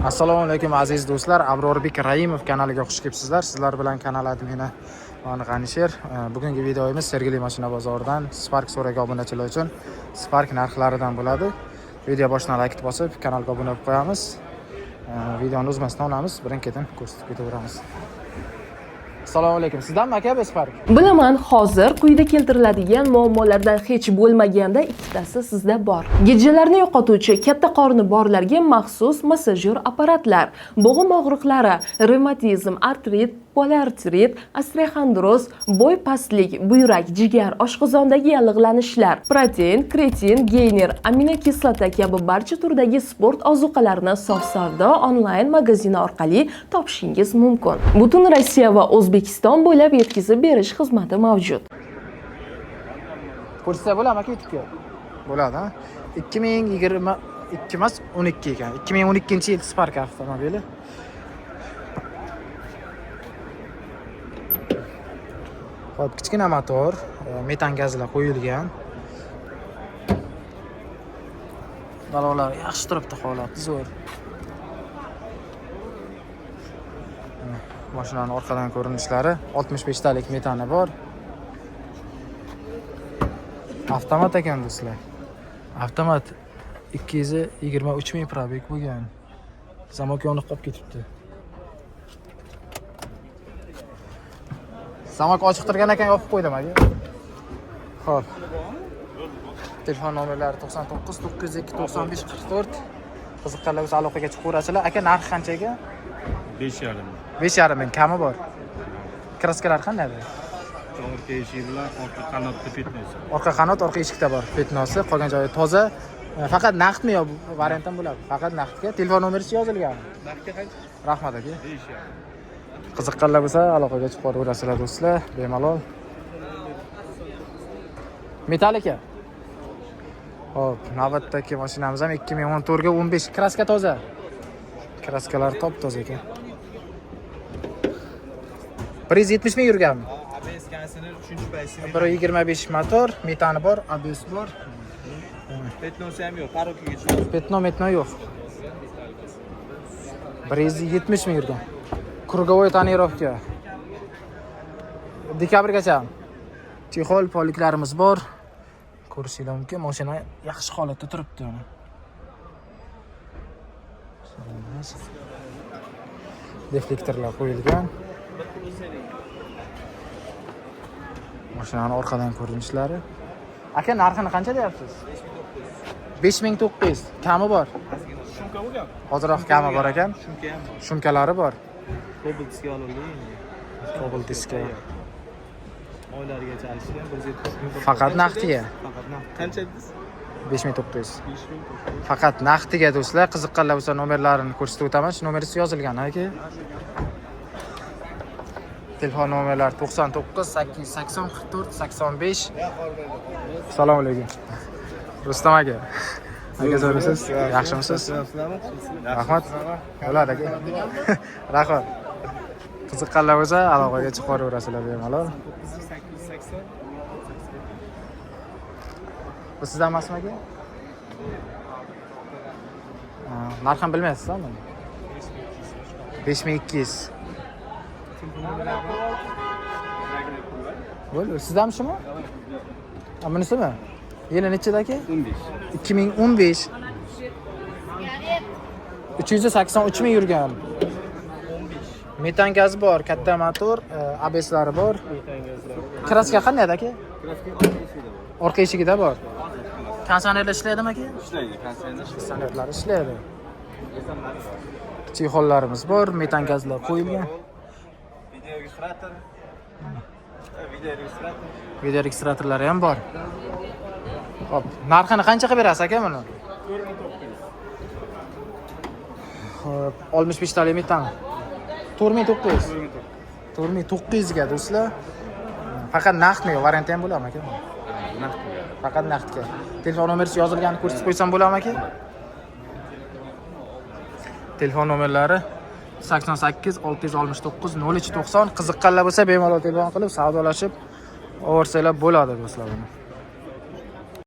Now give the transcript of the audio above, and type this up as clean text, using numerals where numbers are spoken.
Assalomu alaykum aziz do'stlar. Abrorbek Raimov kanaliga xush kelibsizlar. Sizlar bilan kanal admini G'anisher. Bugungi videomiz Sergeli mashina bozoridan Spark so'raga obunachilar uchun Spark narxlaridan bo'ladi. Video boshidan like bosib, kanalga obuna bo'lib qo'yamiz. Videoni uzmasdan olamiz, birin-ketin ko'rsatib ketaveramiz. Assalomu alaykum. Sizdanmi aka bu Spark? Bilaman, hozir quyida keltiriladigan muammolardan hech bo'lmaganda ikkitasi sizda bor. Gijjalarni yo'qotuvchi katta qorni borlarga maxsus massajyor apparatlar, bo'g'im og'riqlari, revmatizm, artrit, polartrit, osteoxondroz, bo'y pastlik, buyrak, jigar, oshqozondagi yallig'lanishlar, protein, kreatin, geyner, aminokislota kabi barcha turdagi sport ozuqalarini sof savdo onlayn magazini orqali topishingiz mumkin. Butun Rossiya va O'zbekiston bo'ylab yetkazib berish xizmati mavjud. Ko'rsa bo'ladimi aka YouTube'ga? Bo'ladi, ha? 2022 emas, 12 ekan. 2012-yil Spark avtomobili. Hop, kichkina motor, metan gazlar qo'yilgan. Balolar yaxshi turibdi, holati zo'r. Mashinaning orqadan ko'rinishlari 65 talik metani bor. Avtomat ekan do'stlar. Avtomat 223 ming probeg bo'lgan. Zamok yonib qolib ketibdi. Zamok ochiq turgan ekan, yopib qo'ydim aka. Xo'p. Telefon nomerlari 99 902 95 44. Qiziqqanlar bo'lsa aloqaga chiqaverasizlar. Aka, narxi qanchaga? 5,5. 5,5 ming kami bor. Kraskalar qanday? Orqa eshigi bilan orqa qanotda petnosi. Orqa qanot, orqa eshikda bor petnosi, qolgan joyi toza. Faqat naqdmi yo variant ham bo'ladi? Faqat naqdga. Telefon nomeringiz yozilgan. Narxga qancha? Rahmat aka. 5,5. Qiziqqanlar bo'lsa aloqaga chiqaverasizlar do'stlar, bemalol. Metal aka. Hop, navbatdagi mashinamiz ham 2014 ga 15 kraska toza. Kraskalar top-toza ekan. 170 ming yurganmi? ABS kansini 3-paysi. 125 motor, metani bor, ABS bor. Petnosi ham yo'q, parokiga chiqadi. Petno yo'q. 170 ming yurgan. Krugovoy tonirovka. Dekabrgacha. Chexol poliklarimiz bor. Ko'rishingiz mumkin, mashina yaxshi holatda turibdi. Deflektorlar qo'yilgan. Mashinaning orqadan ko'rinishlari. Aka, narxini qancha deyapsiz? 5900. Kami bor. Shumka bo'lgan. Hozirroq kami bor ekan. Shumka ham bor. Shumkalari bor. Cobalt diski olingan. Cobalt diski. Oylarigacha alishgan 170 ming. Faqat naqdga. Faqat naqd. Qancha dedingiz? 5900. 5,000. Faqat naqdga do'stlar. Qiziqqanlar bo'lsa nomerlarini ko'rsatib o'taman. Shu nomeringiz yozilgan aka. Telefon nomerlari 99 880 44 85. Assalomu alaykum. Rustam aka. Aka so'raysiz? Yaxshimisiz? Rahmat. Bo'ladi aka. Rahmat. Qiziqqanlar bo'lsa aloqaga chiqaverasizlar bemalol. Bu sizdan emasmi aka? Narxini bilmaysizmi? 5200. Bo'ldi, sizdanmi shumi? Bunisimi? Yili nechida aka? 15. 2015. 383 ming yurgan. Metan gaz bor, katta motor, ABS'lari bor. Kraska qanday aka? Orqa eshigida bor. Kondisionerlar ishlaydimi aka? Ishlaydi, Kondisionerlar ishlaydi. Chexollarimiz bor, metan gazlar qo'yilgan. Video registratorlari ham bor. Hop, narxini qancha qilib berasiz aka buni? 4,900. Hop, 65 talik metan. 4,900. 4,900 ga do'stlar. Faqat naqdmi, variant ham bo'ladimi aka? Naqd. Faqat naqdga. Telefon nomeringiz yozilganini ko'rsatib qo'ysam bo'ladimi aka? Telefon nomerlari 88 669 0390. Qiziqqanlar bo'lsa bemalol telefon qilib savdolashib, o'rsanglar bo'ladi do'stlar.